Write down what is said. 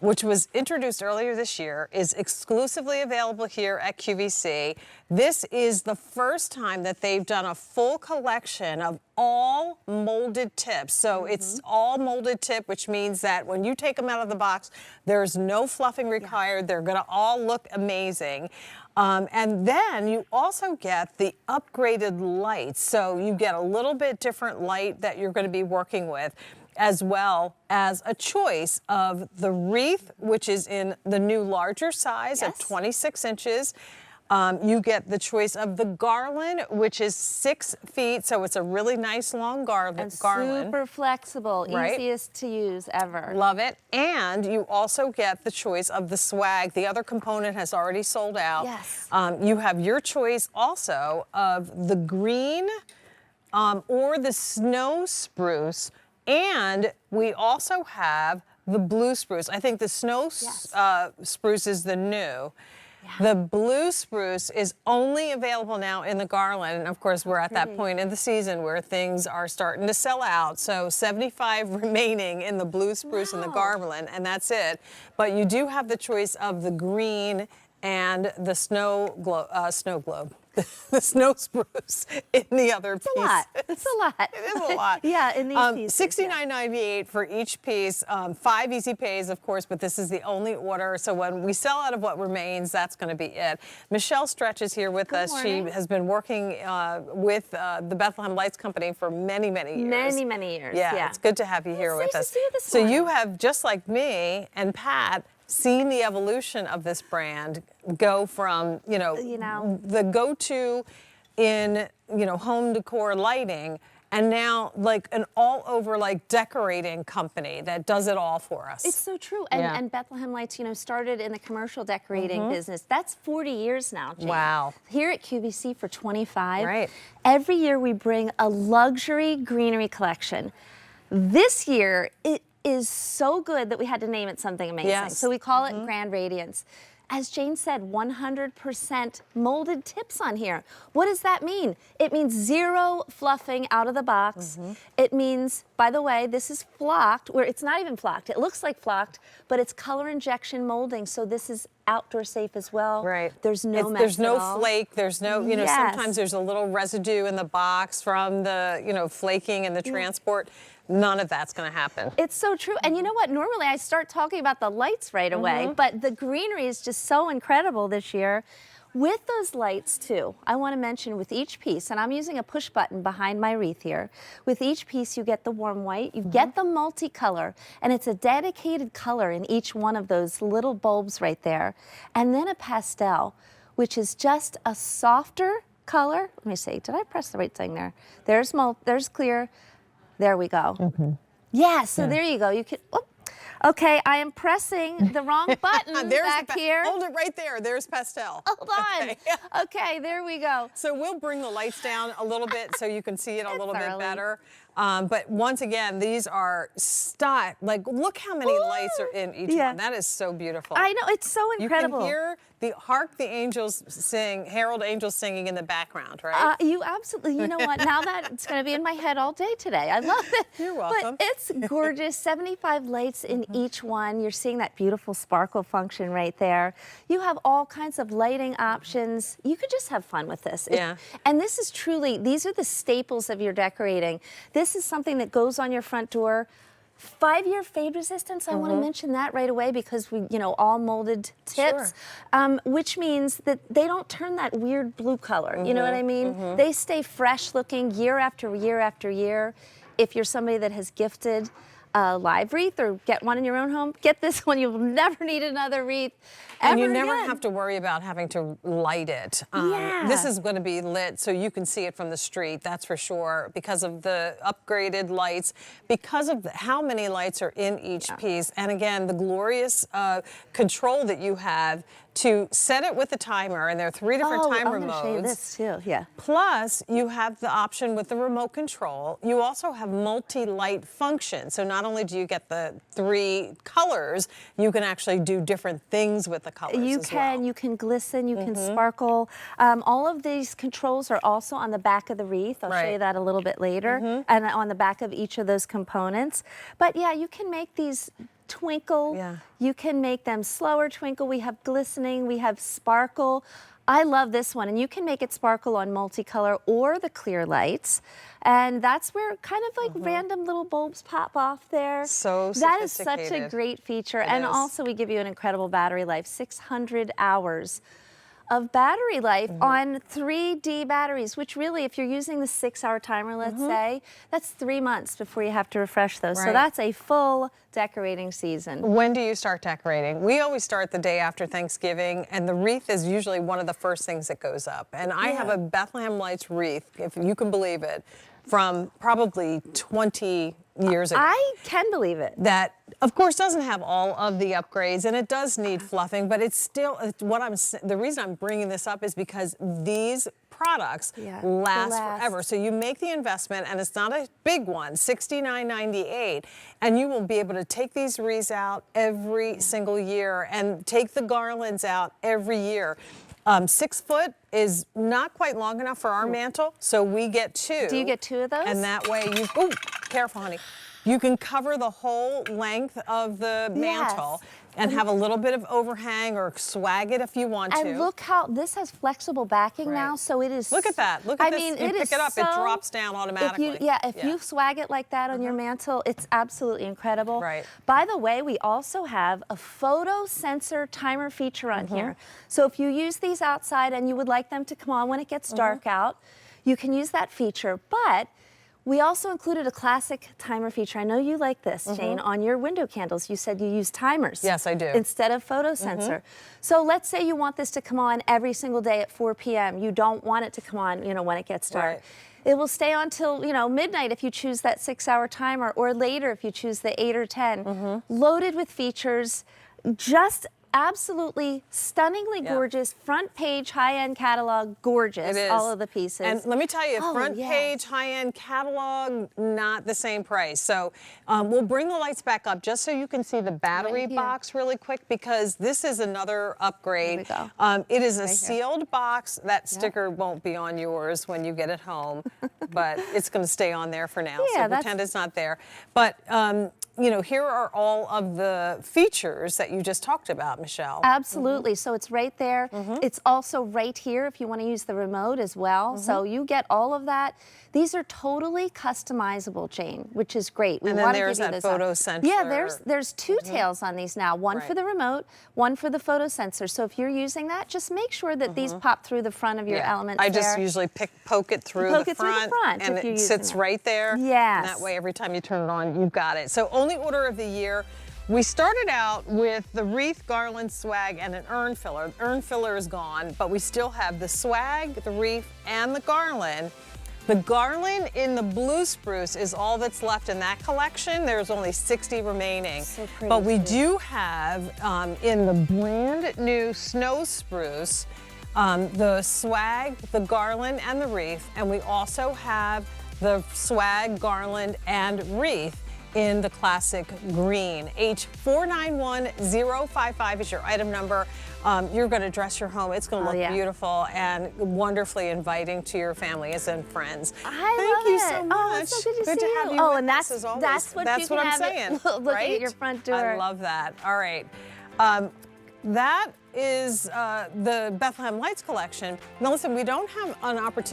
which was introduced earlier this year, is exclusively available here at QVC. This is the first time that they've done a full collection of all molded tips. So it's all molded tip, which means that when you take them out of the box, there's no fluffing required. They're going to all look amazing. And then you also get the upgraded lights. So you get a little bit different light that you're going to be working with, as well as a choice of the wreath, which is in the new larger size of 26 inches. You get the choice of the garland, which is 6 feet, so it's a really nice long garland. And super flexible, easiest to use ever. Love it. And you also get the choice of the swag. The other component has already sold out. Yes. You have your choice also of the green or the snow spruce, and we also have the blue spruce. I think the snow spruce is the new. The blue spruce is only available now in the garland. And of course, we're at that point in the season where things are starting to sell out. So 75 remaining in the blue spruce and the garland, and that's it. But you do have the choice of the green and the snow globe. The snow spruce in the other piece. It's a lot. It's a lot. It is a lot. Yeah, in these pieces. $69.98 for each piece. 5 easy pays, of course, but this is the only order. So when we sell out of what remains, that's going to be it. Michelle Stretch is here with us. Morning. She has been working with the Bethlehem Lights Company for many, many years. Many years. Yeah, it's good to have you here with us. Nice to see you this so morning. you have, just like me and Pat, seen the evolution of this brand go from, the go-to in, home decor lighting, and now like an all-over like decorating company that does it all for us. It's so true. And Bethlehem Lights, started in the commercial decorating business. That's 40 years now, Jane. Wow. Here at QVC for 25. Right. Every year we bring a luxury greenery collection. This year, it is so good that we had to name it something amazing. Yes. So we call it Grand Radiance. As Jane said, 100% molded tips on here. What does that mean? It means zero fluffing out of the box. It means, by the way, this is flocked, where it's not even flocked. It looks like flocked, but it's color injection molding, so this is outdoor safe as well. Right. There's no mess There's no at all. flake. There's no, sometimes there's a little residue in the box from the, flaking and the transport. None of that's going to happen. It's so true. And you know what? Normally I start talking about the lights right away, but the greenery is just so incredible this year. With those lights too, I want to mention with each piece, and I'm using a push button behind my wreath here, with each piece you get the warm white, you get the multicolor, and it's a dedicated color in each one of those little bulbs right there. And then a pastel, which is just a softer color. Let me see, did I press the right thing there? There's clear. There we go. Yeah, so there you go. You can. Oh, okay, I am pressing the wrong button back here. Hold it right there. There's pastel. Hold on. Okay, there we go. So we'll bring the lights down a little bit so you can see it a little bit better. But once again, these are style. Like, look how many lights are in each one. That is so beautiful. I know, it's so incredible. You can hear hark the angels sing, herald angels singing in the background, right? You absolutely, you know what, now that it's going to be in my head all day today. I love it. You're welcome. But it's gorgeous, 75 lights in each one. You're seeing that beautiful sparkle function right there. You have all kinds of lighting options. You could just have fun with this. Yeah. And this is truly, these are the staples of your decorating. This is something that goes on your front door. 5-year fade resistance, I want to mention that right away because we, all molded tips, which means that they don't turn that weird blue color. You know what I mean? They stay fresh looking year after year after year. If you're somebody that has gifted a live wreath or get one in your own home, get this one. You'll never need another wreath and you never have to worry about having to light it. This is going to be lit so you can see it from the street, that's for sure, because of the upgraded lights, because of how many lights are in each piece, and again, the glorious control that you have to set it with a timer, and there are 3 different timer modes. Show you this too, yeah. Plus, you have the option with the remote control. You also have multi-light function. So not only do you get the 3 colors, you can actually do different things with the colors You can glisten, you can sparkle. All of these controls are also on the back of the wreath. I'll show you that a little bit later, and on the back of each of those components. But yeah, you can make these twinkle. Yeah. You can make them slower twinkle. We have glistening, we have sparkle. I love this one, and you can make it sparkle on multicolor or the clear lights. And that's where kind of like random little bulbs pop off there. So that is such a sophisticated. great feature. It And is. also we give you an incredible battery life, 600 hours of battery life on 3D batteries, which really, if you're using the 6-hour timer, let's say, that's 3 months before you have to refresh those. So Right. that's a full decorating season. When do you start decorating? We always start the day after Thanksgiving, and the wreath is usually one of the first things that goes up. And I have a Bethlehem Lights wreath, if you can believe it, from probably 20 years ago. I can believe it. That, of course, doesn't have all of the upgrades, and it does need fluffing, but it's still, the reason I'm bringing this up is because these products last forever. So you make the investment, and it's not a big one, $69.98, and you will be able to take these wreaths out every single year and take the garlands out every year. 6 foot is not quite long enough for our mantle, so we get 2. Do you get 2 of those? And that way you, ooh, careful, honey. You can cover the whole length of the mantle and have a little bit of overhang or swag it if you want to. And look how this has flexible backing now, so it is. Look at that. Look at this. I mean, you pick it up, it drops down automatically. If you swag it like that on your mantle, it's absolutely incredible. Right. By the way, we also have a photo sensor timer feature on here. So if you use these outside and you would like them to come on when it gets dark out, you can use that feature. But we also included a classic timer feature. I know you like this, Jane, on your window candles. You said you use timers. Yes, I do. Instead of photo sensor. So let's say you want this to come on every single day at 4 p.m. You don't want it to come on, when it gets dark. Right. It will stay on till, midnight if you choose that 6-hour timer, or later if you choose the 8 or 10. Loaded with features, just absolutely stunningly gorgeous, front page, high-end catalog, gorgeous, It is. all of the pieces. And let me tell you, front yes. page, high-end catalog, not the same price. So we'll bring the lights back up just so you can see the battery box really quick, because this is another upgrade. Here we go. It is a sealed box. That sticker won't be on yours when you get it home, but it's going to stay on there for now. Yeah, so pretend it's not there. But here are all of the features that you just talked about, Michelle. Absolutely. So it's right there. It's also right here if you want to use the remote as well. So you get all of that. These are totally customizable, Jane, which is great. And then there's that photo sensor. Yeah, there's 2 tails on these now. One for the remote, one for the photo sensor. So if you're using that, just make sure that these pop through the front of your elements. I just usually poke it through the front, and it sits right there. Yes. And that way, every time you turn it on, you've got it. So only order of the year. We started out with the wreath, garland, swag, and an urn filler. The urn filler is gone, but we still have the swag, the wreath, and the garland. The garland in the blue spruce is all that's left in that collection. There's only 60 remaining. So pretty, but we do have in the brand new snow spruce, the swag, the garland, and the wreath. And we also have the swag, garland, and wreath in the classic green. H491055 is your item number. You're going to dress your home. It's going to look beautiful and wonderfully inviting to your families and friends. Thank you so much. Oh, it's so good to see have you. you with And us as always. that's what I'm saying. Looking at your front door. I love that. All right. That is the Bethlehem Lights collection. Now listen, we don't have an opportunity